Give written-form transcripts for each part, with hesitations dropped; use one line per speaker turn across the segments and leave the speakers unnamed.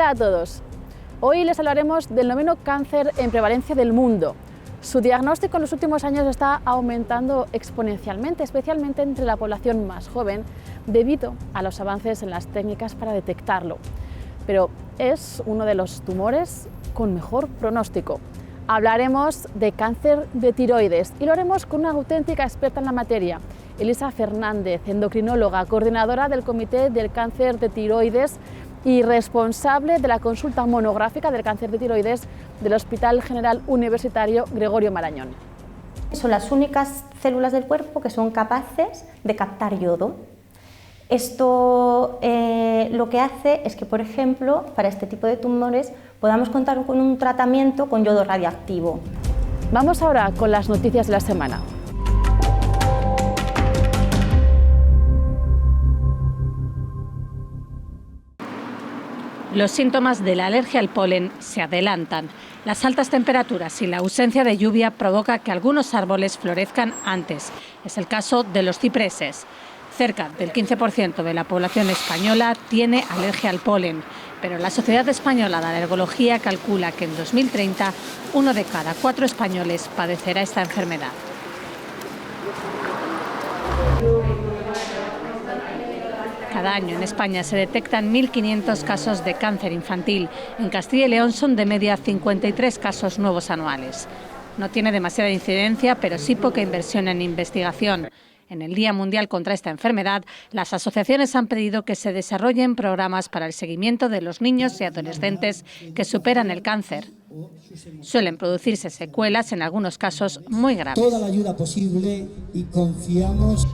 Hola a todos. Hoy les hablaremos del 9º cáncer en prevalencia del mundo. Su diagnóstico en los últimos años está aumentando exponencialmente, especialmente entre la población más joven, debido a los avances en las técnicas para detectarlo. Pero es uno de los tumores con mejor pronóstico. Hablaremos de cáncer de tiroides y lo haremos con una auténtica experta en la materia, Elisa Fernández, endocrinóloga, coordinadora del Comité del Cáncer de Tiroides y responsable de la consulta monográfica del cáncer de tiroides del Hospital General Universitario Gregorio Marañón.
Son las únicas células del cuerpo que son capaces de captar yodo. Esto lo que hace es que, por ejemplo, para este tipo de tumores podamos contar con un tratamiento con yodo radiactivo.
Vamos ahora con las noticias de la semana.
Los síntomas de la alergia al polen se adelantan. Las altas temperaturas y la ausencia de lluvia provoca que algunos árboles florezcan antes. Es el caso de los cipreses. Cerca del 15% de la población española tiene alergia al polen, pero la Sociedad Española de Alergología calcula que en 2030 1 de cada 4 españoles padecerá esta enfermedad. Cada año en España se detectan 1.500 casos de cáncer infantil. En Castilla y León son de media 53 casos nuevos anuales. No tiene demasiada incidencia, pero sí poca inversión en investigación. En el Día Mundial contra esta enfermedad, las asociaciones han pedido que se desarrollen programas para el seguimiento de los niños y adolescentes que superan el cáncer. Suelen producirse secuelas, en algunos casos muy graves.
Toda la ayuda posible y confiamos.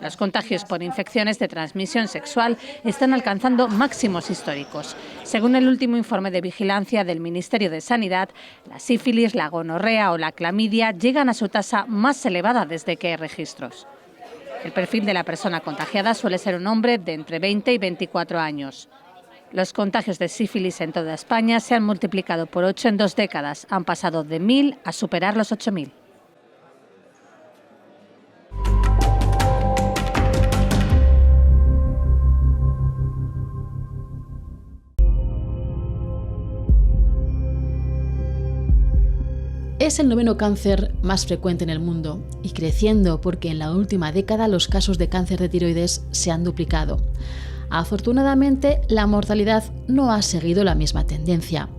Los contagios por infecciones de transmisión sexual están alcanzando máximos históricos. Según el último informe de vigilancia del Ministerio de Sanidad, la sífilis, la gonorrea o la clamidia llegan a su tasa más elevada desde que hay registros. El perfil de la persona contagiada suele ser un hombre de entre 20 y 24 años. Los contagios de sífilis en toda España se han multiplicado por 8 en 2 décadas. Han pasado de 1.000 a superar los 8.000.
Es el 9º cáncer más frecuente en el mundo y creciendo porque en la última década los casos de cáncer de tiroides se han duplicado. Afortunadamente, la mortalidad no ha seguido la misma tendencia,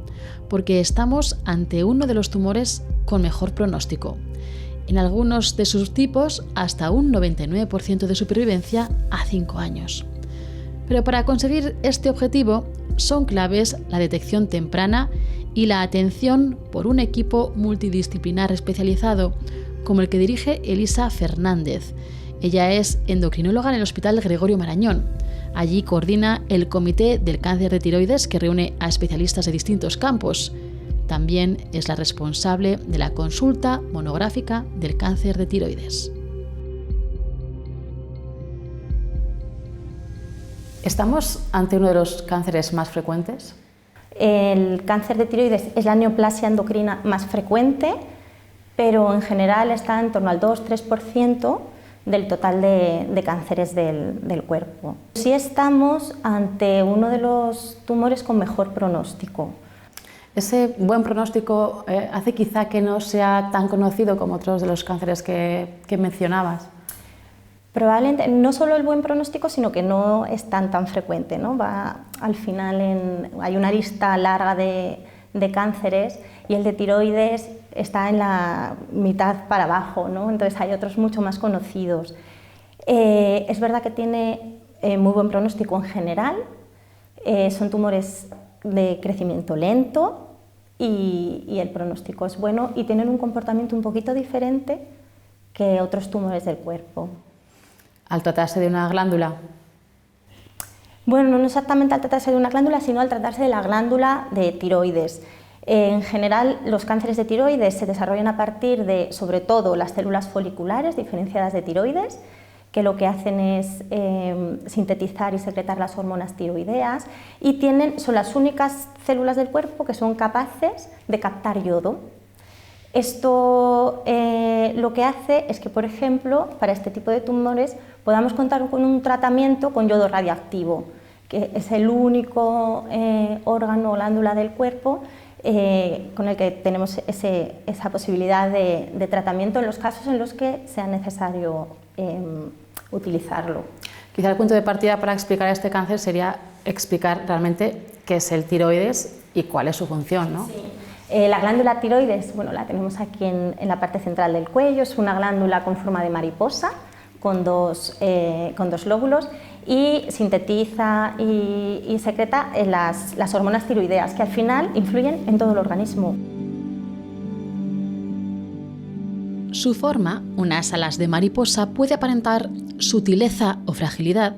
porque estamos ante uno de los tumores con mejor pronóstico. En algunos de sus tipos, hasta un 99% de supervivencia a 5 años. Pero para conseguir este objetivo, son claves la detección temprana y la atención por un equipo multidisciplinar especializado, como el que dirige Elisa Fernández. Ella es endocrinóloga en el Hospital Gregorio Marañón. Allí coordina el Comité del Cáncer de Tiroides, que reúne a especialistas de distintos campos. También es la responsable de la consulta monográfica del cáncer de tiroides. ¿Estamos ante uno de los cánceres más frecuentes?
El cáncer de tiroides es la neoplasia endocrina más frecuente, pero en general está en torno al 2-3% del total de cánceres del cuerpo. Sí estamos ante uno de los tumores con mejor pronóstico.
Ese buen pronóstico hace quizá que no sea tan conocido como otros de los cánceres que mencionabas.
Probablemente no solo el buen pronóstico, sino que no es tan frecuente, ¿no? Al final hay una lista larga de cánceres y el de tiroides está en la mitad para abajo, ¿no? Entonces hay otros mucho más conocidos. Es verdad que tiene muy buen pronóstico en general, son tumores de crecimiento lento y el pronóstico es bueno y tienen un comportamiento un poquito diferente que otros tumores del cuerpo.
¿Al tratarse de una glándula?
Bueno, no exactamente al tratarse de una glándula, sino al tratarse de la glándula de tiroides. En general, los cánceres de tiroides se desarrollan a partir de, sobre todo, las células foliculares diferenciadas de tiroides, que lo que hacen es sintetizar y secretar las hormonas tiroideas y son las únicas células del cuerpo que son capaces de captar yodo. Esto lo que hace es que, por ejemplo, para este tipo de tumores podamos contar con un tratamiento con yodo radiactivo, que es el único órgano o glándula del cuerpo con el que tenemos esa posibilidad de tratamiento en los casos en los que sea necesario utilizarlo.
Quizá el punto de partida para explicar este cáncer sería explicar realmente qué es el tiroides y cuál es su función, ¿no?
Sí. La glándula tiroides, bueno, la tenemos aquí en la parte central del cuello, es una glándula con forma de mariposa, con dos lóbulos, y sintetiza y secreta las hormonas tiroideas, que al final influyen en todo el organismo.
Su forma, unas alas de mariposa, puede aparentar sutileza o fragilidad.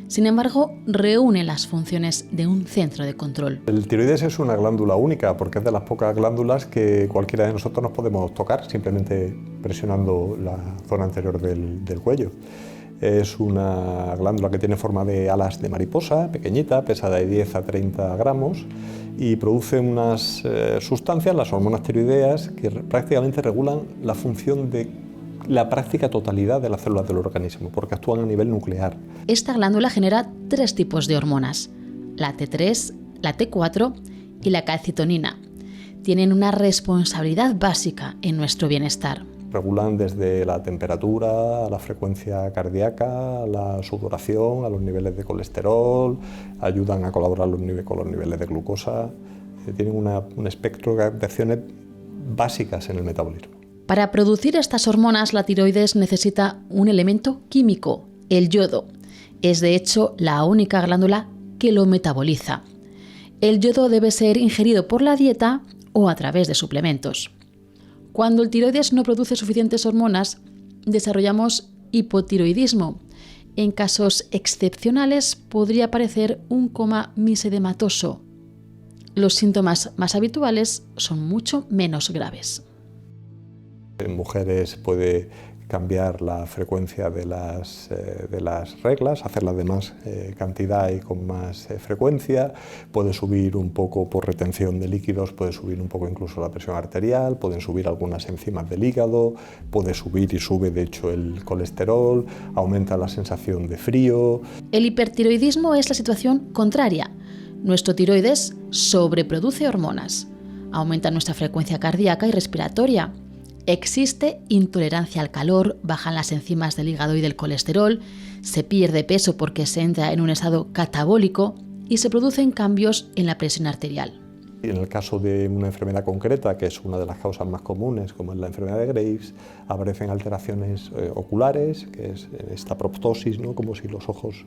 Sin embargo, reúne las funciones de un centro de control.
El tiroides es una glándula única porque es de las pocas glándulas que cualquiera de nosotros nos podemos tocar simplemente presionando la zona anterior del cuello. Es una glándula que tiene forma de alas de mariposa, pequeñita, pesa de 10 a 30 gramos y produce unas sustancias, las hormonas tiroideas, que prácticamente regulan la función de la práctica totalidad de las células del organismo, porque actúan a nivel nuclear.
Esta glándula genera 3 tipos de hormonas, la T3, la T4 y la calcitonina. Tienen una responsabilidad básica en nuestro bienestar.
Regulan desde la temperatura, a la frecuencia cardíaca, a la sudoración, a los niveles de colesterol, ayudan a colaborar con los niveles de glucosa, tienen un espectro de acciones básicas en el metabolismo.
Para producir estas hormonas, la tiroides necesita un elemento químico, el yodo. Es de hecho la única glándula que lo metaboliza. El yodo debe ser ingerido por la dieta o a través de suplementos. Cuando el tiroides no produce suficientes hormonas, desarrollamos hipotiroidismo. En casos excepcionales podría aparecer un coma misedematoso. Los síntomas más habituales son mucho menos graves.
En mujeres puede cambiar la frecuencia de las reglas, hacerlas de más cantidad y con más frecuencia, puede subir un poco por retención de líquidos, puede subir un poco incluso la presión arterial, pueden subir algunas enzimas del hígado, puede subir y sube de hecho el colesterol, aumenta la sensación de frío.
El hipertiroidismo es la situación contraria. Nuestro tiroides sobreproduce hormonas, aumenta nuestra frecuencia cardíaca y respiratoria. Existe intolerancia al calor, bajan las enzimas del hígado y del colesterol, se pierde peso porque se entra en un estado catabólico y se producen cambios en la presión arterial.
En el caso de una enfermedad concreta, que es una de las causas más comunes, como es la enfermedad de Graves, aparecen alteraciones oculares, que es esta proptosis, ¿no? Como si los ojos,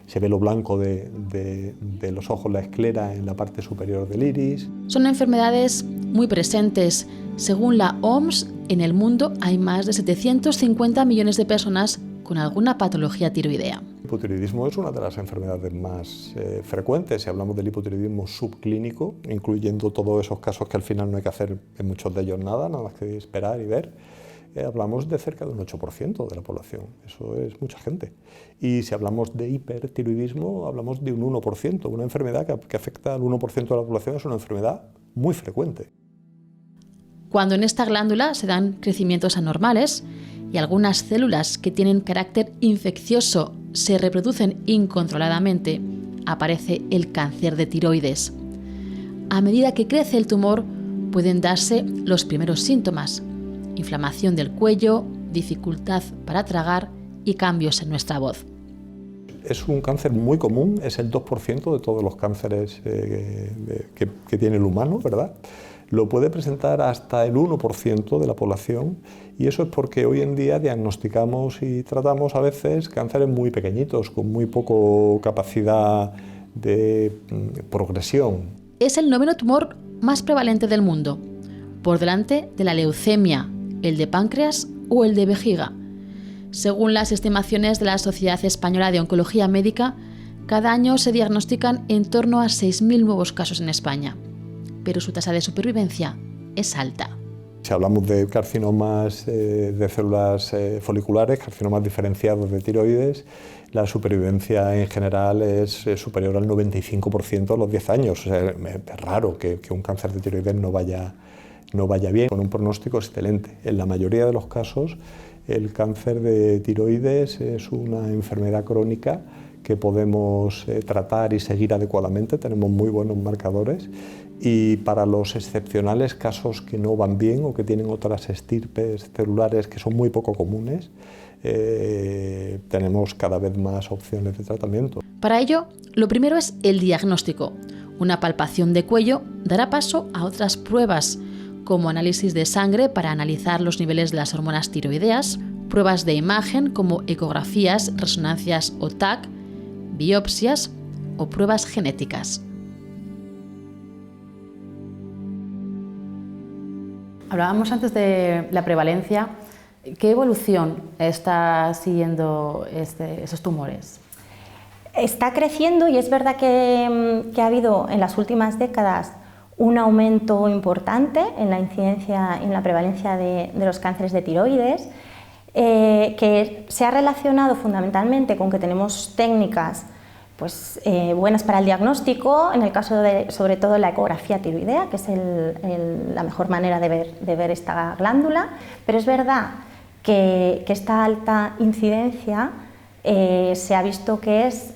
se ve lo blanco de los ojos, la esclera en la parte superior del iris.
Son enfermedades muy presentes. Según la OMS, en el mundo hay más de 750 millones de personas con alguna patología tiroidea.
El hipotiroidismo es una de las enfermedades más frecuentes. Si hablamos del hipotiroidismo subclínico, incluyendo todos esos casos que al final no hay que hacer en muchos de ellos nada más que esperar y ver, hablamos de cerca de un 8% de la población. Eso es mucha gente. Y si hablamos de hipertiroidismo, hablamos de un 1%. Una enfermedad que afecta al 1% de la población es una enfermedad muy frecuente.
Cuando en esta glándula se dan crecimientos anormales y algunas células que tienen carácter infeccioso se reproducen incontroladamente, aparece el cáncer de tiroides. A medida que crece el tumor, pueden darse los primeros síntomas: inflamación del cuello, dificultad para tragar y cambios en nuestra voz.
Es un cáncer muy común, es el 2% de todos los cánceres que tiene el humano, ¿verdad? Lo puede presentar hasta el 1% de la población y eso es porque hoy en día diagnosticamos y tratamos a veces cánceres muy pequeñitos, con muy poco capacidad de progresión.
Es el 9º tumor más prevalente del mundo, por delante de la leucemia, el de páncreas o el de vejiga. Según las estimaciones de la Sociedad Española de Oncología Médica, cada año se diagnostican en torno a 6.000 nuevos casos en España, pero su tasa de supervivencia es alta.
Si hablamos de carcinomas de células foliculares, carcinomas diferenciados de tiroides, la supervivencia en general es superior al 95% a los 10 años. O sea, es raro que un cáncer de tiroides no vaya bien, con un pronóstico excelente. En la mayoría de los casos, el cáncer de tiroides es una enfermedad crónica que podemos tratar y seguir adecuadamente, tenemos muy buenos marcadores, y para los excepcionales casos que no van bien o que tienen otras estirpes celulares que son muy poco comunes, tenemos cada vez más opciones de tratamiento.
Para ello, lo primero es el diagnóstico. Una palpación de cuello dará paso a otras pruebas, como análisis de sangre para analizar los niveles de las hormonas tiroideas, pruebas de imagen como ecografías, resonancias o TAC, biopsias o pruebas genéticas.
Hablábamos antes de la prevalencia. ¿Qué evolución está siguiendo esos tumores?
Está creciendo y es verdad que ha habido en las últimas décadas un aumento importante en la incidencia y en la prevalencia de los cánceres de tiroides, que se ha relacionado fundamentalmente con que tenemos técnicas buenas para el diagnóstico, en el caso de, sobre todo, la ecografía tiroidea, que es la mejor manera de ver esta glándula, pero es verdad que esta alta incidencia se ha visto que es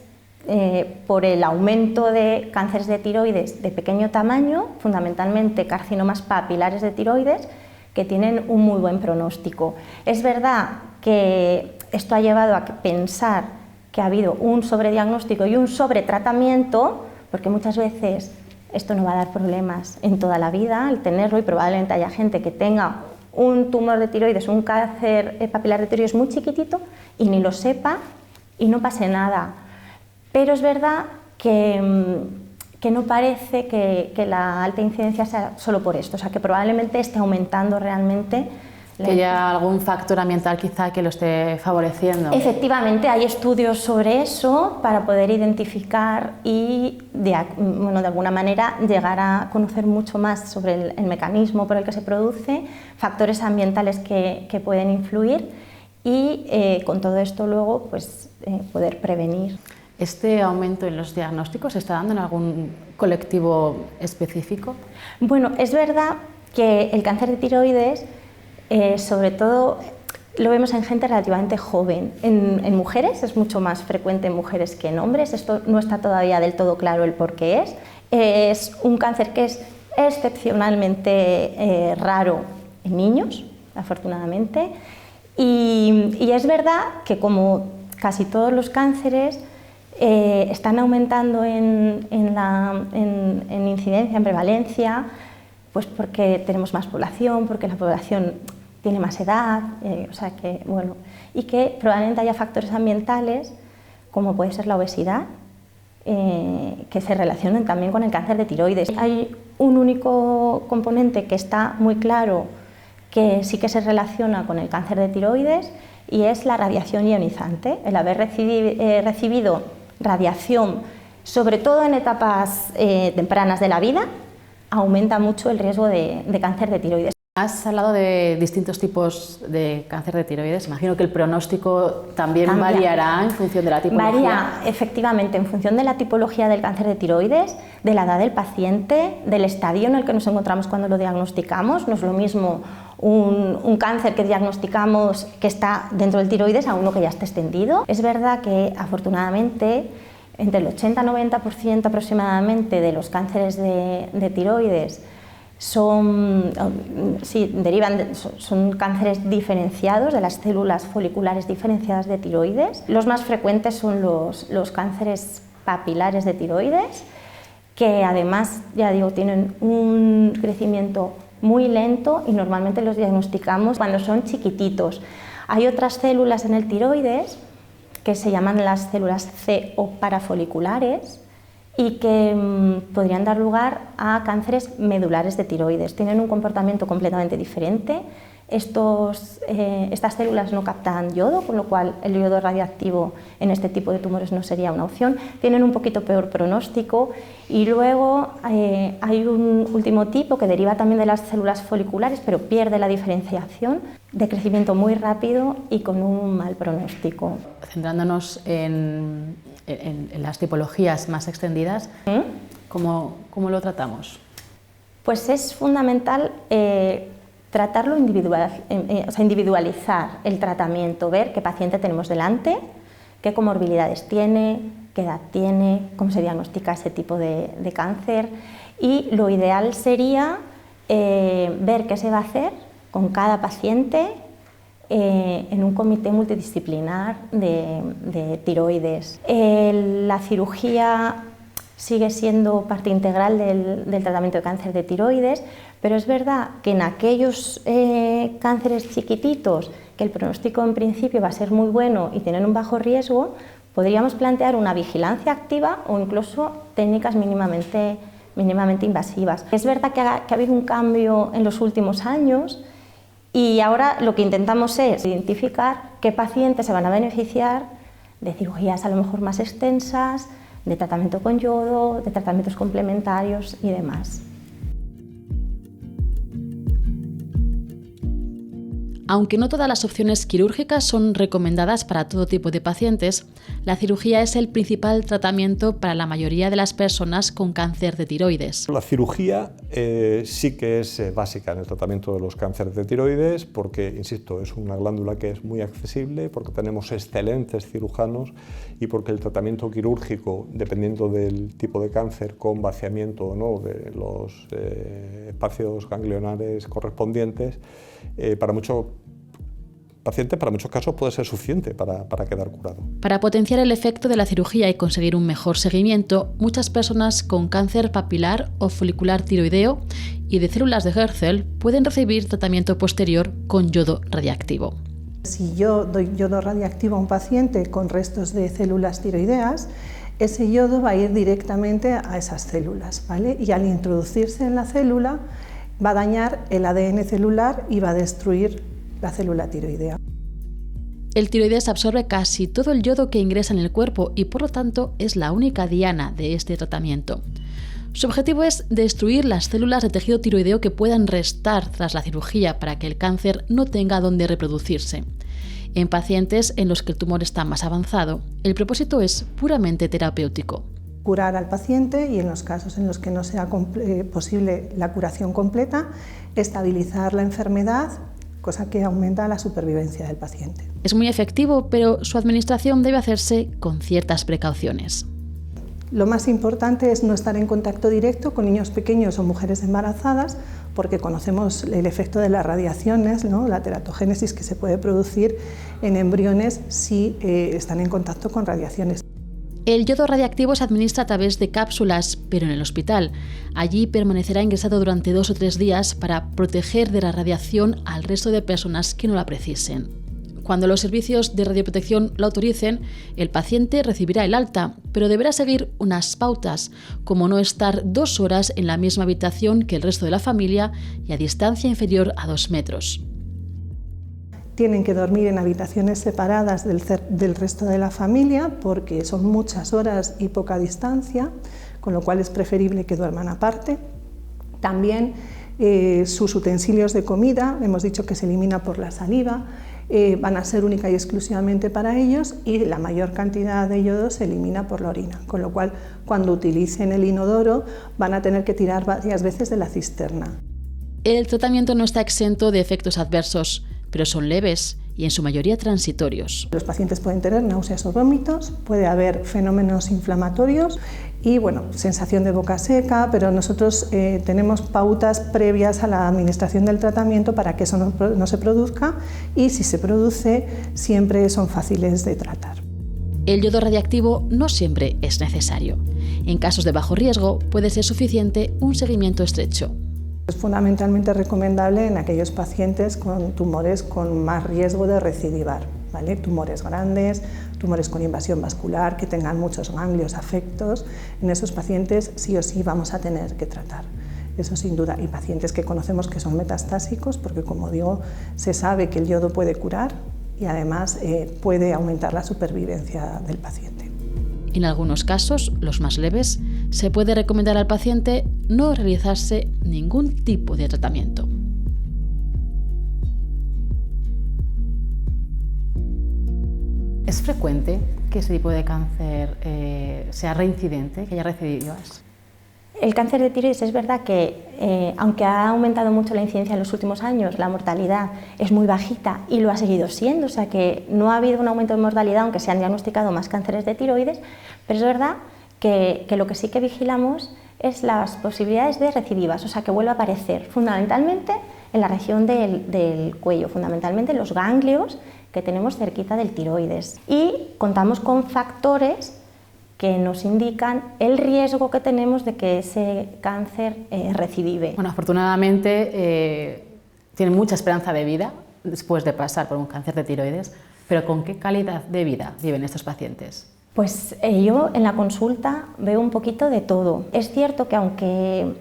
por el aumento de cánceres de tiroides de pequeño tamaño, fundamentalmente carcinomas papilares de tiroides, que tienen un muy buen pronóstico. Es verdad que esto ha llevado a pensar que ha habido un sobrediagnóstico y un sobretratamiento, porque muchas veces esto no va a dar problemas en toda la vida al tenerlo, y probablemente haya gente que tenga un tumor de tiroides, un cáncer papilar de tiroides muy chiquitito y ni lo sepa y no pase nada. Pero es verdad que no parece que la alta incidencia sea solo por esto, o sea que probablemente esté aumentando realmente.
Que haya algún factor ambiental quizá que lo esté favoreciendo.
Efectivamente, hay estudios sobre eso para poder identificar y de alguna manera llegar a conocer mucho más sobre el mecanismo por el que se produce, factores ambientales que pueden influir y con todo esto luego poder prevenir.
¿Este aumento en los diagnósticos se está dando en algún colectivo específico?
Bueno, es verdad que el cáncer de tiroides sobre todo lo vemos en gente relativamente joven. En mujeres es mucho más frecuente en mujeres que en hombres. Esto no está todavía del todo claro el por qué es. Es un cáncer que es excepcionalmente raro en niños, afortunadamente. Y es verdad que, como casi todos los cánceres, están aumentando en incidencia, en prevalencia, pues porque tenemos más población, porque la población tiene más edad, y que probablemente haya factores ambientales, como puede ser la obesidad, que se relacionan también con el cáncer de tiroides. Hay un único componente que está muy claro que sí que se relaciona con el cáncer de tiroides, y es la radiación ionizante. El haber recibido radiación, sobre todo en etapas tempranas de la vida, aumenta mucho el riesgo de cáncer de tiroides.
Has hablado de distintos tipos de cáncer de tiroides. Imagino que el pronóstico también variará en función de la tipología.
Varía, efectivamente, en función de la tipología del cáncer de tiroides, de la edad del paciente, del estadio en el que nos encontramos cuando lo diagnosticamos. No es lo mismo un cáncer que diagnosticamos que está dentro del tiroides a uno que ya está extendido. Es verdad que, afortunadamente, entre el 80-90% aproximadamente de los cánceres de tiroides son cánceres diferenciados de las células foliculares diferenciadas de tiroides. Los más frecuentes son los cánceres papilares de tiroides, que además, ya digo, tienen un crecimiento muy lento y normalmente los diagnosticamos cuando son chiquititos. Hay otras células en el tiroides que se llaman las células C o parafoliculares, y que podrían dar lugar a cánceres medulares de tiroides. Tienen un comportamiento completamente diferente. Estas células no captan yodo, con lo cual el yodo radioactivo en este tipo de tumores no sería una opción. Tienen un poquito peor pronóstico, y luego hay un último tipo que deriva también de las células foliculares, pero pierde la diferenciación, de crecimiento muy rápido y con un mal pronóstico.
Centrándonos en las tipologías más extendidas, ¿cómo lo tratamos?
Pues es fundamental tratarlo individualizar el tratamiento, ver qué paciente tenemos delante, qué comorbilidades tiene, qué edad tiene, cómo se diagnostica ese tipo de cáncer, y lo ideal sería ver qué se va a hacer con cada paciente en un comité multidisciplinar de tiroides. La cirugía sigue siendo parte integral del tratamiento de cáncer de tiroides, pero es verdad que en aquellos cánceres chiquititos, que el pronóstico en principio va a ser muy bueno y tienen un bajo riesgo, podríamos plantear una vigilancia activa o incluso técnicas mínimamente invasivas. Es verdad que ha habido un cambio en los últimos años y ahora lo que intentamos es identificar qué pacientes se van a beneficiar de cirugías a lo mejor más extensas, de tratamiento con yodo, de tratamientos complementarios y demás.
Aunque no todas las opciones quirúrgicas son recomendadas para todo tipo de pacientes, la cirugía es el principal tratamiento para la mayoría de las personas con cáncer de tiroides.
La cirugía sí que es básica en el tratamiento de los cánceres de tiroides porque, insisto, es una glándula que es muy accesible, porque tenemos excelentes cirujanos y porque el tratamiento quirúrgico, dependiendo del tipo de cáncer, con vaciamiento o no de los espacios ganglionares correspondientes, para muchos pacientes, para muchos casos, puede ser suficiente para quedar curado.
Para potenciar el efecto de la cirugía y conseguir un mejor seguimiento, muchas personas con cáncer papilar o folicular tiroideo y de células de Hertel pueden recibir tratamiento posterior con yodo radiactivo.
Si yo doy yodo radiactivo a un paciente con restos de células tiroideas, ese yodo va a ir directamente a esas células, ¿vale? Y al introducirse en la célula va a dañar el ADN celular y va a destruir la célula tiroidea.
El tiroides absorbe casi todo el yodo que ingresa en el cuerpo y por lo tanto es la única diana de este tratamiento. Su objetivo es destruir las células de tejido tiroideo que puedan restar tras la cirugía para que el cáncer no tenga dónde reproducirse. En pacientes en los que el tumor está más avanzado, el propósito es puramente terapéutico.
Curar al paciente y en los casos en los que no sea posible la curación completa, estabilizar la enfermedad, cosa que aumenta la supervivencia del paciente.
Es muy efectivo, pero su administración debe hacerse con ciertas precauciones.
Lo más importante es no estar en contacto directo con niños pequeños o mujeres embarazadas, porque conocemos el efecto de las radiaciones, ¿no? La teratogénesis que se puede producir en embriones si están en contacto con radiaciones.
El yodo radiactivo se administra a través de cápsulas, pero en el hospital. Allí permanecerá ingresado durante 2 o 3 días para proteger de la radiación al resto de personas que no la precisen. Cuando los servicios de radioprotección lo autoricen, el paciente recibirá el alta, pero deberá seguir unas pautas, como no estar 2 horas en la misma habitación que el resto de la familia y a distancia inferior a 2 metros.
Tienen que dormir en habitaciones separadas del resto de la familia porque son muchas horas y poca distancia, con lo cual es preferible que duerman aparte. También sus utensilios de comida, hemos dicho que se elimina por la saliva, van a ser única y exclusivamente para ellos y la mayor cantidad de yodo se elimina por la orina, con lo cual cuando utilicen el inodoro van a tener que tirar varias veces de la cisterna.
El tratamiento no está exento de efectos adversos, pero son leves y en su mayoría transitorios.
Los pacientes pueden tener náuseas o vómitos, puede haber fenómenos inflamatorios y sensación de boca seca, pero nosotros tenemos pautas previas a la administración del tratamiento para que eso no se produzca y si se produce siempre son fáciles de tratar.
El yodo radiactivo no siempre es necesario. En casos de bajo riesgo puede ser suficiente un seguimiento estrecho.
Es fundamentalmente recomendable en aquellos pacientes con tumores con más riesgo de recidivar, ¿vale? Tumores grandes, tumores con invasión vascular, que tengan muchos ganglios afectos. En esos pacientes sí o sí vamos a tener que tratar, eso sin duda. Y pacientes que conocemos que son metastásicos, porque como digo, se sabe que el yodo puede curar y además puede aumentar la supervivencia del paciente.
En algunos casos, los más leves, se puede recomendar al paciente no realizarse ningún tipo de tratamiento. ¿Es frecuente que ese tipo de cáncer sea reincidente, que haya recidivas?
El cáncer de tiroides es verdad que, aunque ha aumentado mucho la incidencia en los últimos años, la mortalidad es muy bajita y lo ha seguido siendo, o sea que no ha habido un aumento de mortalidad, aunque se han diagnosticado más cánceres de tiroides, pero es verdad que lo que sí que vigilamos es las posibilidades de recidivas, o sea que vuelva a aparecer fundamentalmente en la región del cuello, fundamentalmente en los ganglios que tenemos cerquita del tiroides. Y contamos con factores que nos indican el riesgo que tenemos de que ese cáncer recidive.
Bueno, afortunadamente tienen mucha esperanza de vida después de pasar por un cáncer de tiroides, pero ¿con qué calidad de vida viven estos pacientes?
Pues yo en la consulta veo un poquito de todo. Es cierto que aunque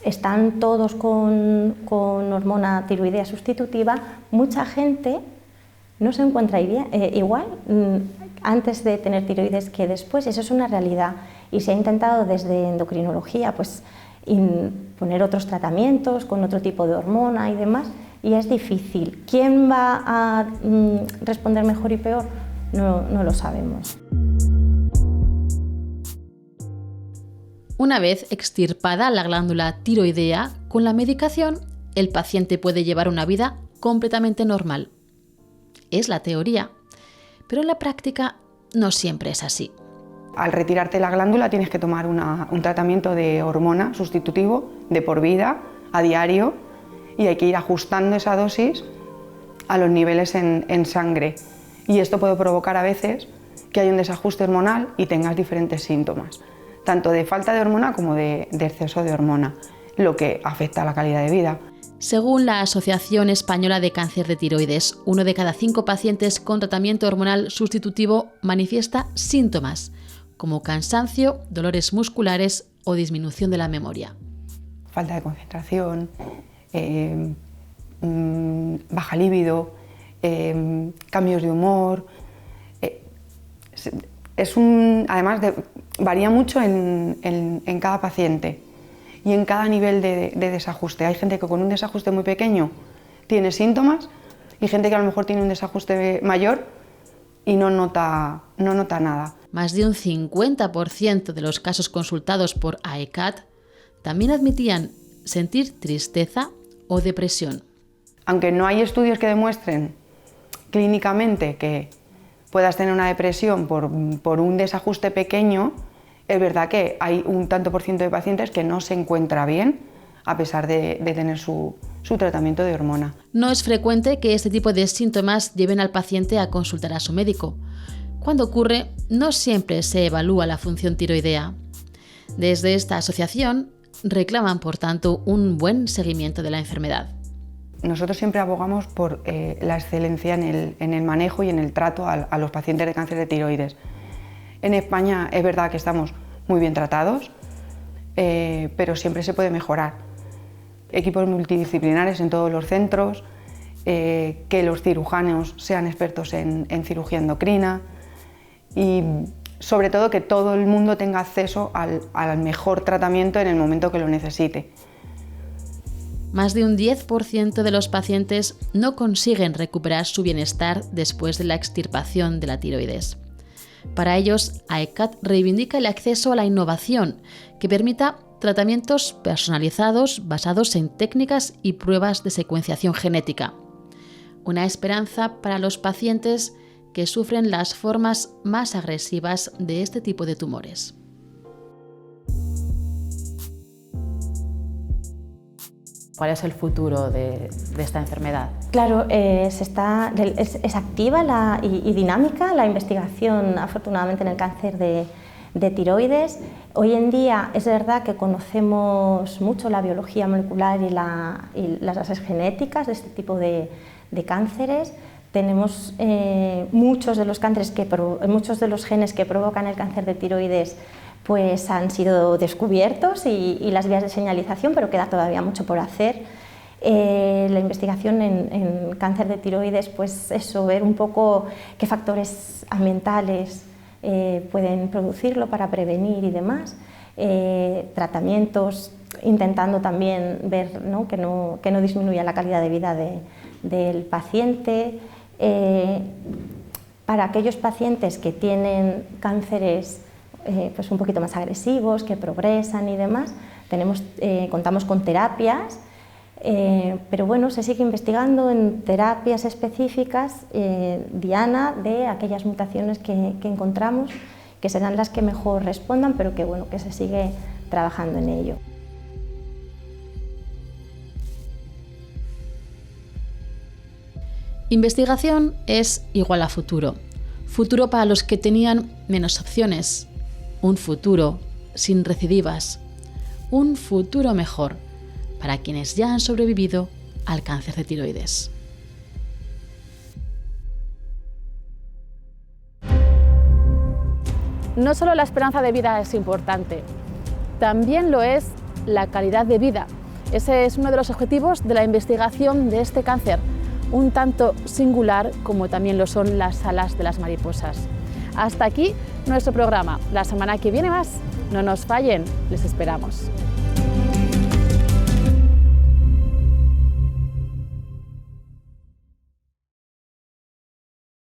están todos con hormona tiroidea sustitutiva, mucha gente no se encuentra igual antes de tener tiroides que después, eso es una realidad y se ha intentado desde endocrinología pues, poner otros tratamientos con otro tipo de hormona y demás y es difícil. ¿Quién va a responder mejor y peor? No lo sabemos.
Una vez extirpada la glándula tiroidea, con la medicación el paciente puede llevar una vida completamente normal. Es la teoría, pero en la práctica no siempre es así.
Al retirarte la glándula tienes que tomar un tratamiento de hormona sustitutivo de por vida, a diario, y hay que ir ajustando esa dosis a los niveles en sangre. Y esto puede provocar a veces que haya un desajuste hormonal y tengas diferentes síntomas, tanto de falta de hormona como de exceso de hormona, lo que afecta a la calidad de vida.
Según la Asociación Española de Cáncer de Tiroides, 1 de cada 5 pacientes con tratamiento hormonal sustitutivo manifiesta síntomas como cansancio, dolores musculares o disminución de la memoria.
Falta de concentración, baja libido, cambios de humor. Además varía mucho en cada paciente y en cada nivel de desajuste. Hay gente que con un desajuste muy pequeño tiene síntomas y gente que a lo mejor tiene un desajuste mayor y no nota nada.
Más de un 50% de los casos consultados por AECAT también admitían sentir tristeza o depresión.
Aunque no hay estudios que demuestren clínicamente que puedas tener una depresión por un desajuste pequeño, es verdad que hay un tanto por ciento de pacientes que no se encuentra bien a pesar de tener su tratamiento de hormona.
No es frecuente que este tipo de síntomas lleven al paciente a consultar a su médico. Cuando ocurre, no siempre se evalúa la función tiroidea. Desde esta asociación reclaman, por tanto, un buen seguimiento de la enfermedad.
Nosotros siempre abogamos por la excelencia en el manejo y en el trato a los pacientes de cáncer de tiroides. En España es verdad que estamos muy bien tratados, pero siempre se puede mejorar. Equipos multidisciplinares en todos los centros, que los cirujanos sean expertos en cirugía endocrina y sobre todo que todo el mundo tenga acceso al mejor tratamiento en el momento que lo necesite.
Más de un 10% de los pacientes no consiguen recuperar su bienestar después de la extirpación de la tiroides. Para ellos, AECAT reivindica el acceso a la innovación que permita tratamientos personalizados basados en técnicas y pruebas de secuenciación genética. Una esperanza para los pacientes que sufren las formas más agresivas de este tipo de tumores. ¿Cuál es el futuro de esta enfermedad?
Claro, es activa y dinámica la investigación, afortunadamente, en el cáncer de tiroides. Hoy en día es verdad que conocemos mucho la biología molecular y las bases genéticas de este tipo de cánceres. Tenemos muchos de los genes que provocan el cáncer de tiroides pues han sido descubiertos y las vías de señalización, pero queda todavía mucho por hacer. La investigación en cáncer de tiroides, pues eso, ver un poco qué factores ambientales pueden producirlo para prevenir y demás. Tratamientos, intentando también ver, ¿no? que no disminuya la calidad de vida del paciente. Para aquellos pacientes que tienen cánceres pues un poquito más agresivos, que progresan y demás. Contamos con terapias, pero bueno, se sigue investigando en terapias específicas, diana, de aquellas mutaciones que encontramos, que serán las que mejor respondan, pero que bueno, que se sigue trabajando en ello.
Investigación es igual a futuro. Futuro para los que tenían menos opciones. Un futuro sin recidivas. Un futuro mejor para quienes ya han sobrevivido al cáncer de tiroides.
No solo la esperanza de vida es importante, también lo es la calidad de vida. Ese es uno de los objetivos de la investigación de este cáncer, un tanto singular como también lo son las alas de las mariposas. Hasta aquí nuestro programa. La semana que viene más. No nos fallen, les esperamos.